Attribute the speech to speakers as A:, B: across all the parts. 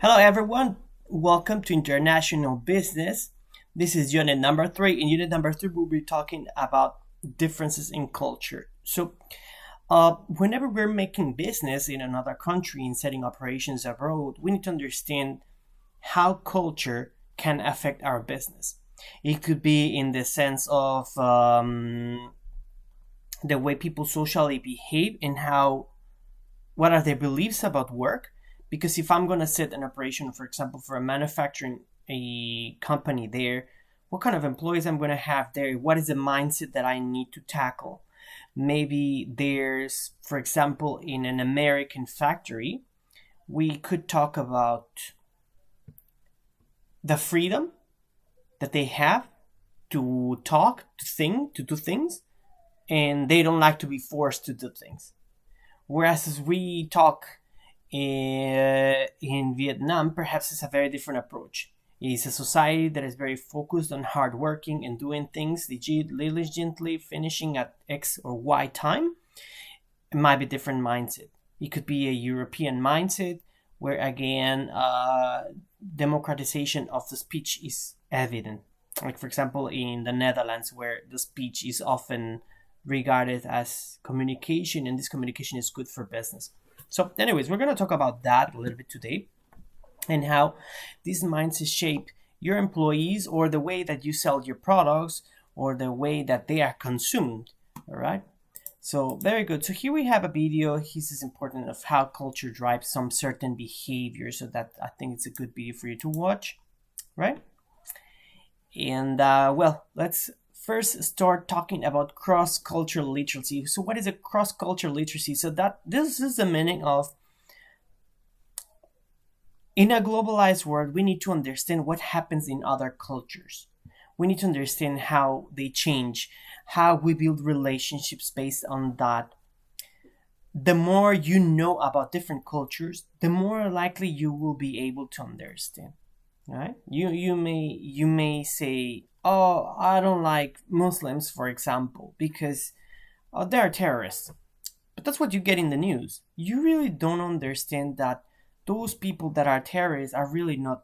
A: Hello, everyone. Welcome to International Business. This is unit number 3. In unit number 3, we'll be talking about differences in culture. Whenever we're making business in another country and setting operations abroad, we need to understand how culture can affect our business. It could be in the sense of the way people socially behave and what are their beliefs about work. Because if I'm going to set an operation, for example, for a manufacturing a company there, what kind of employees I'm going to have there, what is the mindset that I need to tackle. Maybe there's, for example, in an American factory, we could talk about the freedom that they have to talk, to think, to do things, and they don't like to be forced to do things. Whereas as we talk in Vietnam, perhaps it's a very different approach. It's a society that is very focused on hard working and doing things diligently, finishing at X or Y time. It might be a different mindset. It could be a European mindset where, again, democratization of the speech is evident. Like, for example, in the Netherlands, where the speech is often regarded as communication, and this communication is good for business. So, anyways, we're going to talk about that a little bit today and how these mindsets shape your employees or the way that you sell your products or the way that they are consumed. All right. So, very good. So, here we have a video. This is important of how culture drives some certain behavior. So, that I think it's a good video for you to watch. Right. And, let's first start talking about cross-cultural literacy. So what is a cross-cultural literacy? So that this is the meaning of, in a globalized world, we need to understand what happens in other cultures. We need to understand how they change, how we build relationships based on that. The more you know about different cultures, the more likely you will be able to understand. Right? You may say, oh, I don't like Muslims, for example, because they're terrorists. But that's what you get in the news. You really don't understand that those people that are terrorists are really not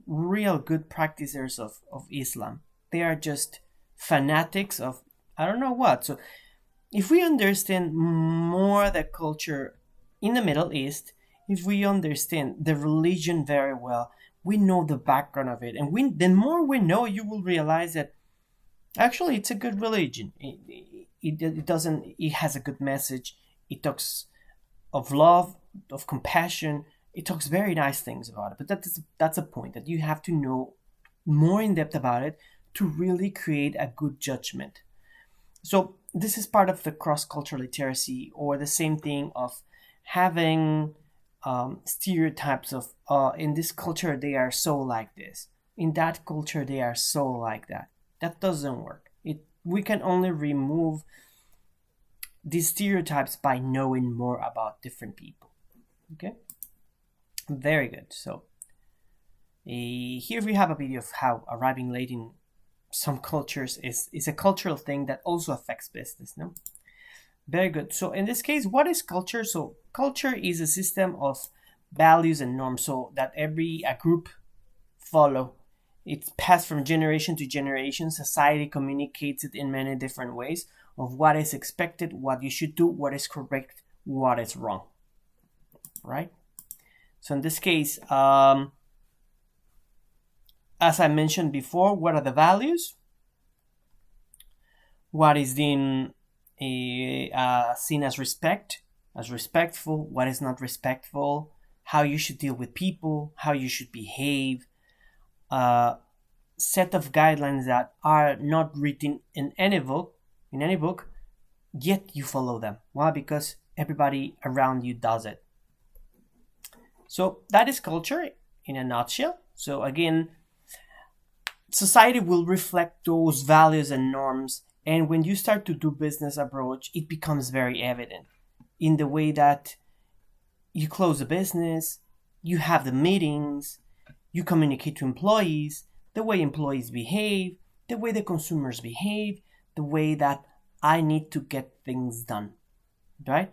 A: real good practitioners of Islam. They are just fanatics of I don't know what. So if we understand more the culture in the Middle East, if we understand the religion very well, we know the background of it, and the more we know, you will realize that actually it's a good religion. It has a good message. It talks of love, of compassion. It talks very nice things about it. But that's a point that you have to know more in depth about it to really create a good judgment. So this is part of the cross-cultural literacy, or the same thing of having stereotypes of in this culture they are so like this, in that culture they are so like that. That doesn't work. We can only remove these stereotypes by knowing more about different people. Okay, very good. So here we have a video of how arriving late in some cultures is a cultural thing that also affects business. No, very good. So in this case, what is culture? So culture is a system of values and norms, so that a group follow. It's passed from generation to generation. Society communicates it in many different ways of what is expected, what you should do, what is correct, what is wrong. Right? So in this case, as I mentioned before, what are the values? What is deemed seen as respectful, what is not respectful, how you should deal with people, how you should behave, set of guidelines that are not written in any book, yet you follow them. Why? Because everybody around you does it. So that is culture in a nutshell. So again, society will reflect those values and norms, and when you start to do business abroad, it becomes very evident in the way that you close a business, you have the meetings, you communicate to employees, the way employees behave, the way the consumers behave, the way that I need to get things done, right?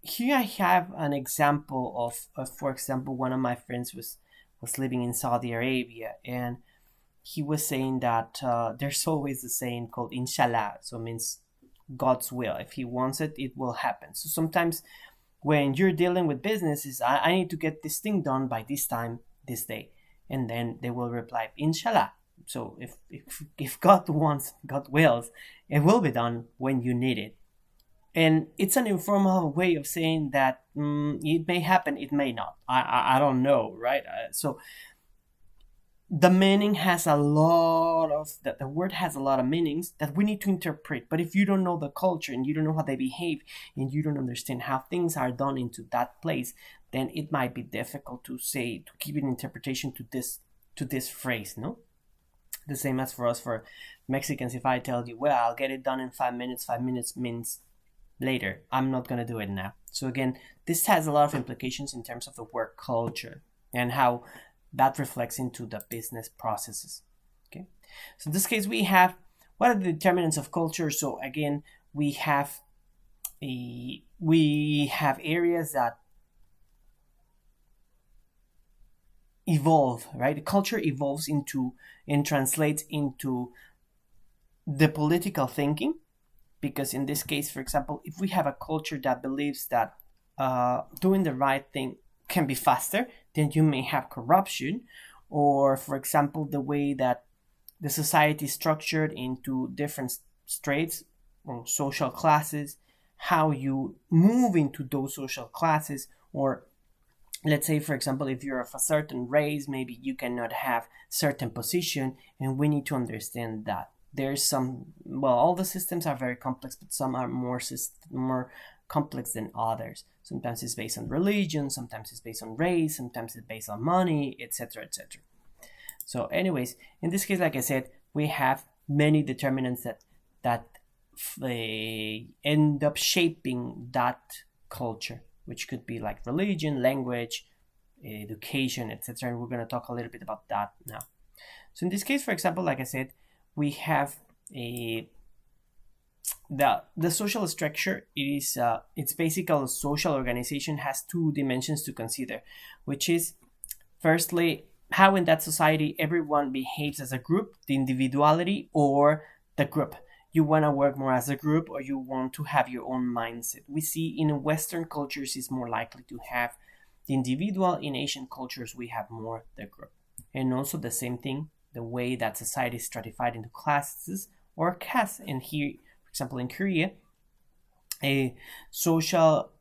A: here I have an example of, for example, one of my friends was living in Saudi Arabia, and he was saying that there's always a saying called inshallah, so it means God's will. If He wants it, it will happen. So sometimes when you're dealing with businesses, I need to get this thing done by this time, this day, and then they will reply inshallah. So if God wants, God wills, it will be done when you need it. And it's an informal way of saying that it may happen, it may not. I don't know, right? So the meaning has a lot of the word has a lot of meanings that we need to interpret. But if you don't know the culture and you don't know how they behave and you don't understand how things are done into that place, then it might be difficult to say, to give an interpretation to this phrase. No, the same as for us, for Mexicans. If I tell you, well, I'll get it done in 5 minutes, 5 minutes means later. I'm not going to do it now. So again, this has a lot of implications in terms of the work culture and how that reflects into the business processes. Okay, so in this case, we have what are the determinants of culture. So again, we have areas that evolve, right? The culture evolves into and translates into the political thinking, because in this case, for example, if we have a culture that believes that doing the right thing can be faster, then you may have corruption, or for example, the way that the society is structured into different strates or social classes, how you move into those social classes, or let's say, for example, if you're of a certain race, maybe you cannot have certain position, and we need to understand that there's some, well, all the systems are very complex, but some are more complex than others. Sometimes it's based on religion, sometimes it's based on race, sometimes it's based on money, etc., etc. So anyways, in this case, like I said, we have many determinants that end up shaping that culture, which could be like religion, language, education, etc. And we're going to talk a little bit about that now. So in this case, for example, like I said, we have the social structure. It's basically a social organization has two dimensions to consider, which is firstly how in that society everyone behaves as a group, the individuality or the group. You want to work more as a group, or you want to have your own mindset. We see in Western cultures is more likely to have the individual. In Asian cultures, we have more the group. And also the same thing, the way that society is stratified into classes or castes. And here, for example, in Korea, a social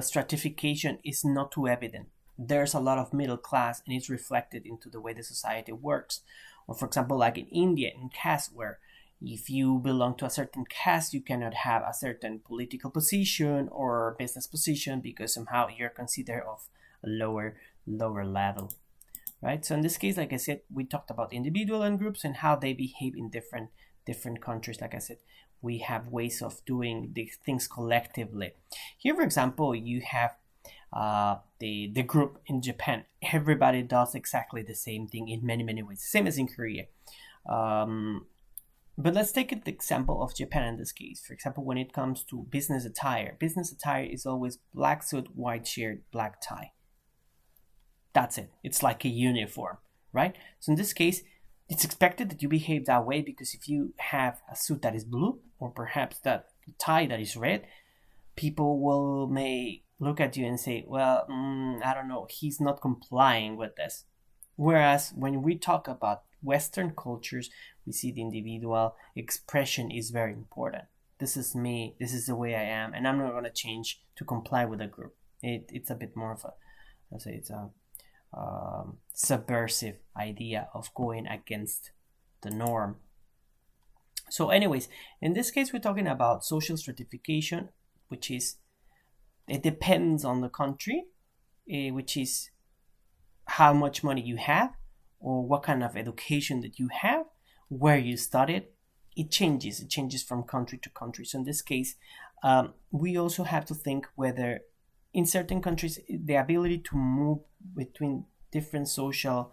A: stratification is not too evident. There's a lot of middle class, and it's reflected into the way the society works. Or for example, like in India, in caste, where if you belong to a certain caste, you cannot have a certain political position or business position because somehow you're considered of a lower level, right? So in this case, like I said, we talked about individual and groups and how they behave in different countries. Like I said, we have ways of doing these things collectively. Here, for example, you have the group in Japan. Everybody does exactly the same thing in many ways, same as in Korea. But let's take the example of Japan in this case. For example, when it comes to business attire is always black suit, white shirt, black tie. That's it. It's like a uniform, right? So in this case, it's expected that you behave that way, because if you have a suit that is blue, or perhaps that tie that is red, people may look at you and say, well, I don't know, he's not complying with this. Whereas when we talk about Western cultures, we see the individual expression is very important. This is me, this is the way I am, and I'm not going to change to comply with a group. It's a bit more of a, let's say, it's a subversive idea of going against the norm. So anyways, in this case, we're talking about social stratification, which is, it depends on the country, which is how much money you have, or what kind of education that you have, where you studied. It changes from country to country. So in this case, we also have to think whether in certain countries the ability to move between different social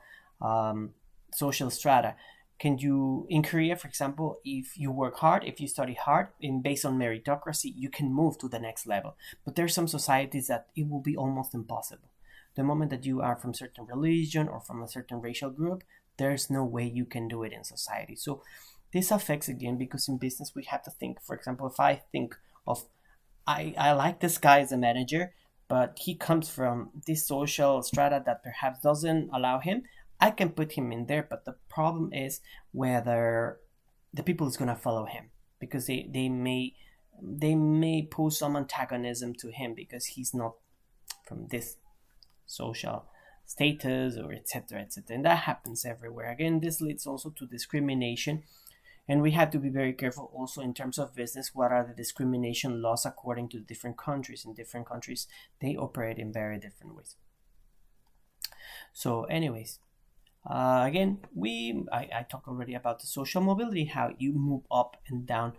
A: strata can you, in Korea, for example, if you work hard, if you study hard, and based on meritocracy, you can move to the next level. But there are some societies that it will be almost impossible. The moment that you are from certain religion or from a certain racial group, there's no way you can do it in society. So this affects again, because in business we have to think. For example, if I think of, I like this guy as a manager, but he comes from this social strata that perhaps doesn't allow him, I can put him in there. But the problem is whether the people is gonna follow him, because they may pose some antagonism to him because he's not from this social status, or etc., etc. And that happens everywhere. Again, this leads also to discrimination, and we have to be very careful also in terms of business. What are the discrimination laws according to different countries? In different countries, they operate in very different ways. So anyways, again, I talked already about the social mobility, how you move up and down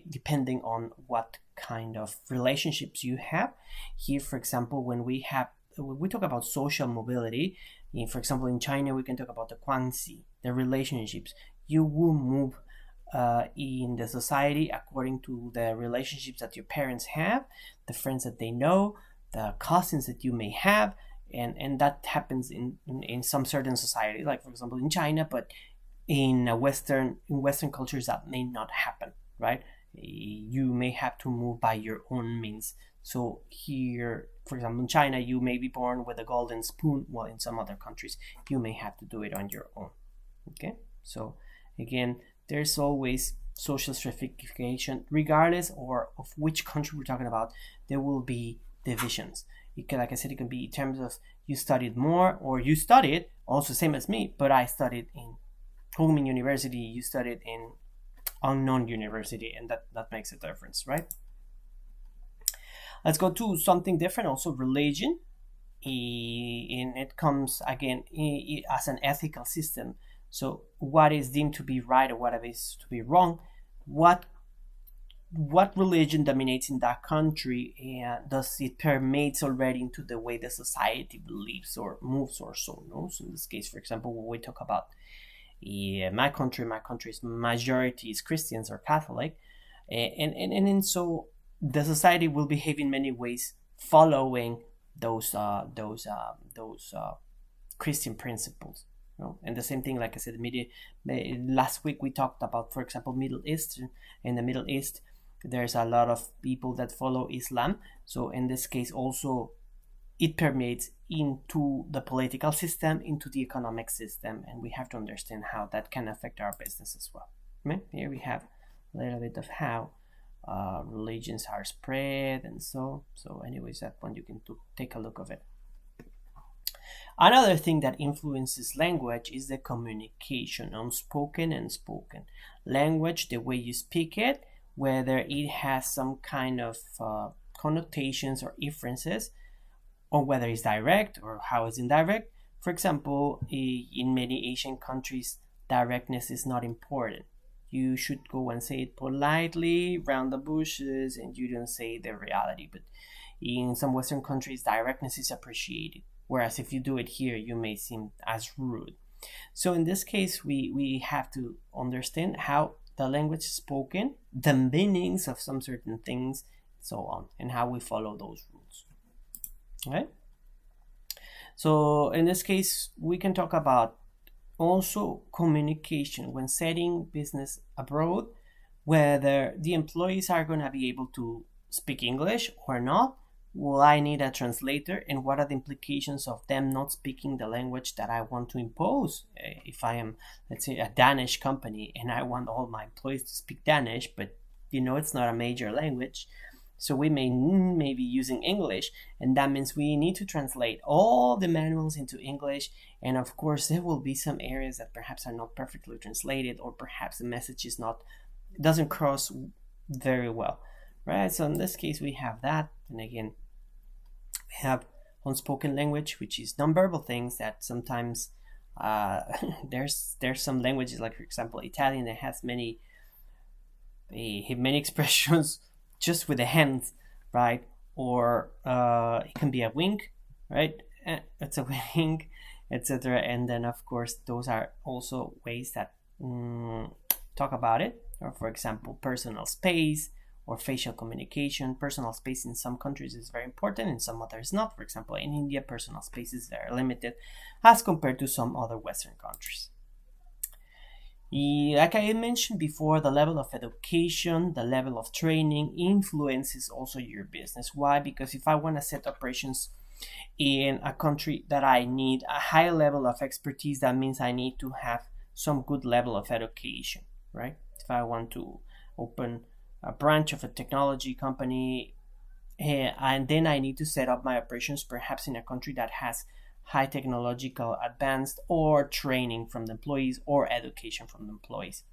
A: depending on what kind of relationships you have. Here, for example, when we talk about social mobility, for example, in China, we can talk about the guanxi, the relationships. You will move in the society according to the relationships that your parents have, the friends that they know, the cousins that you may have, and that happens in some certain society, like for example in China, but in Western cultures that may not happen, right? You may have to move by your own means. So here, for example, in China, you may be born with a golden spoon, while in some other countries, you may have to do it on your own. Okay, so again, there's always social stratification, regardless of which country we're talking about. There will be divisions. Like I said, it can be in terms of you studied more, or you studied also same as me, but I studied in Hongmin University, you studied in unknown university, and that makes a difference, right? Let's go to something different, also religion. And it comes again as an ethical system. So what is deemed to be right or what is to be wrong? What religion dominates in that country, and does it permeates already into the way the society believes or moves or so? No. So in this case, for example, when we talk about my country's majority is Christians or Catholic, and so the society will behave in many ways following those Christian principles. And the same thing, like I said, last week we talked about, for example, Middle East. In the Middle East, there's a lot of people that follow Islam. So in this case, also it permeates into the political system, into the economic system, and we have to understand how that can affect our business as well. Okay? Here we have a little bit of how religions are spread, and so anyways, that one you can take a look of it. Another thing that influences language is the communication, unspoken and spoken. Language, the way you speak it, whether it has some kind of connotations or inferences, or whether it's direct or how it's indirect. For example, in many Asian countries, directness is not important. You should go and say it politely, round the bushes, and you don't say the reality. But in some Western countries, directness is appreciated. Whereas if you do it here, you may seem as rude. So in this case, we have to understand how the language is spoken, the meanings of some certain things, so on, and how we follow those rules. Okay? So in this case, we can talk about also communication when setting business abroad, whether the employees are going to be able to speak English or not. Will I need a translator, and what are the implications of them not speaking the language that I want to impose? If I am, let's say, a Danish company and I want all my employees to speak Danish, but it's not a major language, so we may be using English, and that means we need to translate all the manuals into English, and of course there will be some areas that perhaps are not perfectly translated, or perhaps the message doesn't cross very well. Right, so in this case we have that, and again we have unspoken language, which is nonverbal things that sometimes there's some languages, like for example Italian, that has many expressions just with the hands, right? Or it can be a wink, right? It's a wink, etc. And then, of course, those are also ways that talk about it. Or, for example, personal space or facial communication. Personal space in some countries is very important, in some others not. For example, in India, personal space is very limited as compared to some other Western countries. Like I mentioned before, the level of education, the level of training influences also your business. Why? Because if I want to set operations in a country that I need a high level of expertise, that means I need to have some good level of education, right? If I want to open a branch of a technology company, and then I need to set up my operations perhaps in a country that has high technological advanced or training from the employees or education from the employees.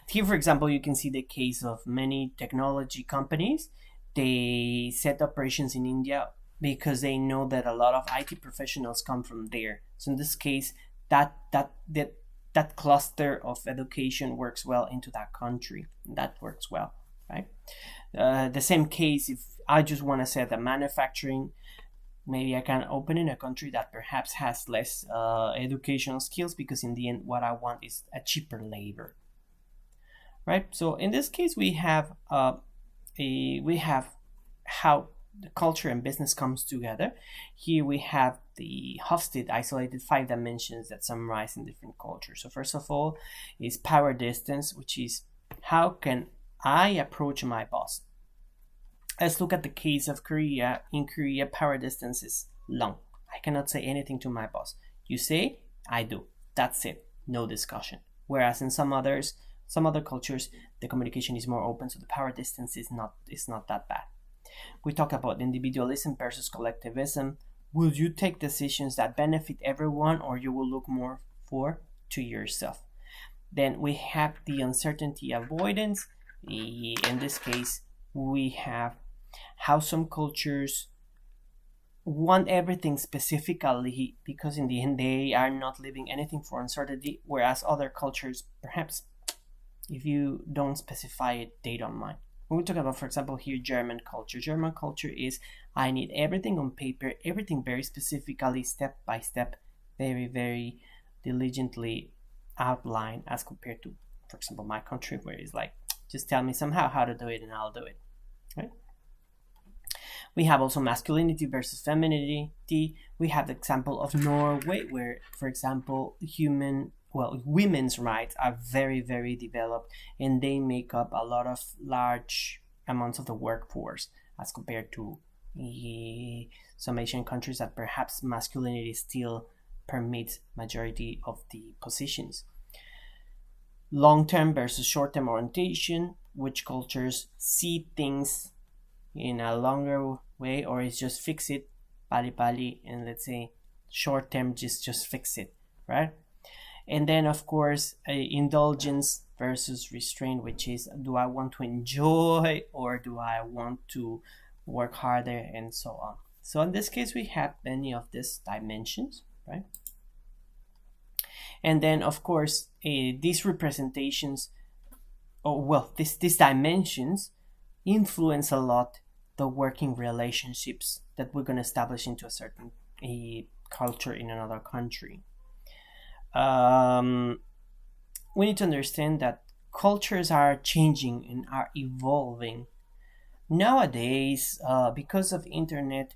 A: Here, for example, you can see the case of many technology companies. They set operations in India because they know that a lot of IT professionals come from there. So in this case, that cluster of education works well into that country. That works well, right? The same case, if I just want to set a manufacturing, maybe I can open in a country that perhaps has less educational skills, because in the end, what I want is a cheaper labor, right? So in this case, we have how the culture and business comes together. Here we have the Hofstede isolated 5 dimensions that summarize in different cultures. So first of all is power distance, which is how can I approach my boss. Let's look at the case of Korea. In Korea, power distance is long. I cannot say anything to my boss. You say, I do. That's it. No discussion. Whereas in some other cultures, the communication is more open, so the power distance is not that bad. We talk about individualism versus collectivism. Will you take decisions that benefit everyone, or you will look more to yourself? Then we have the uncertainty avoidance. In this case, we have how some cultures want everything specifically, because in the end they are not leaving anything for uncertainty, whereas other cultures, perhaps if you don't specify it, they don't mind. When we talk about, for example, here German culture is I need everything on paper, everything very specifically, step by step, very, very diligently outlined, as compared to, for example, my country, where it's like, just tell me somehow how to do it and I'll do it, right? We have also masculinity versus femininity. We have the example of Norway, where, for example, women's rights are very, very developed, and they make up a lot of large amounts of the workforce, as compared to some Asian countries that perhaps masculinity still permits majority of the positions. Long-term versus short-term orientation, which cultures see things in a longer way, or is just fix it, pali, and let's say short-term, just fix it, right? And then, of course, indulgence versus restraint, which is, do I want to enjoy or do I want to work harder, and so on. So in this case, we have many of these dimensions, right? And then, of course, these representations, these dimensions influence a lot the working relationships that we're going to establish into a certain culture in another country. We need to understand that cultures are changing and are evolving. Nowadays, because of internet,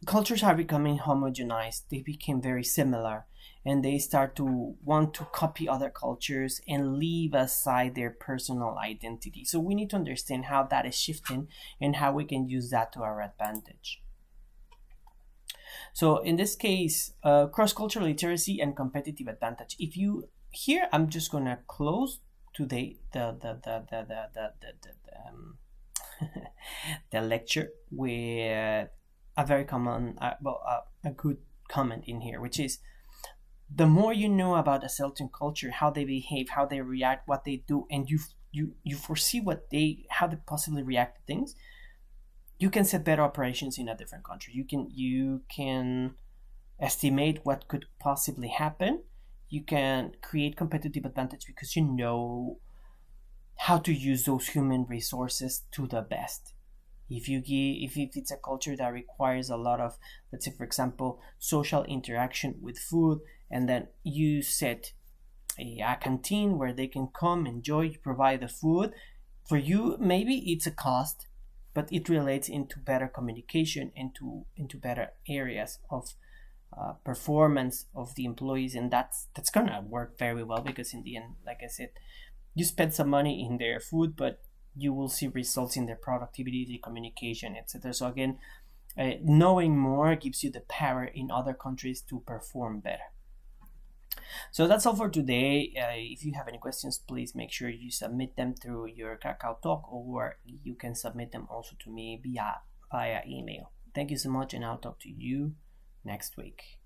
A: cultures are becoming homogenized. They became very similar, and they start to want to copy other cultures and leave aside their personal identity. So we need to understand how that is shifting and how we can use that to our advantage. So in this case, cross-cultural literacy and competitive advantage. If you here, I'm just gonna close today the lecture with a very common, a good comment in here, which is, the more you know about a certain culture, how they behave, how they react, what they do, and you foresee how they possibly react to things, you can set better operations in a different country. You can estimate what could possibly happen. You can create competitive advantage because you know how to use those human resources to the best. If it's a culture that requires a lot of, let's say for example, social interaction with food, and then you set a canteen where they can come enjoy, you provide the food for you, maybe it's a cost, but it relates into better communication, into better areas of performance of the employees, and that's gonna work very well, because in the end, like I said, you spend some money in their food, but you will see results in their productivity, the communication, etc. So again, knowing more gives you the power in other countries to perform better. So that's all for today. If you have any questions, please make sure you submit them through your Kakao Talk, or you can submit them also to me via email. Thank you so much, and I'll talk to you next week.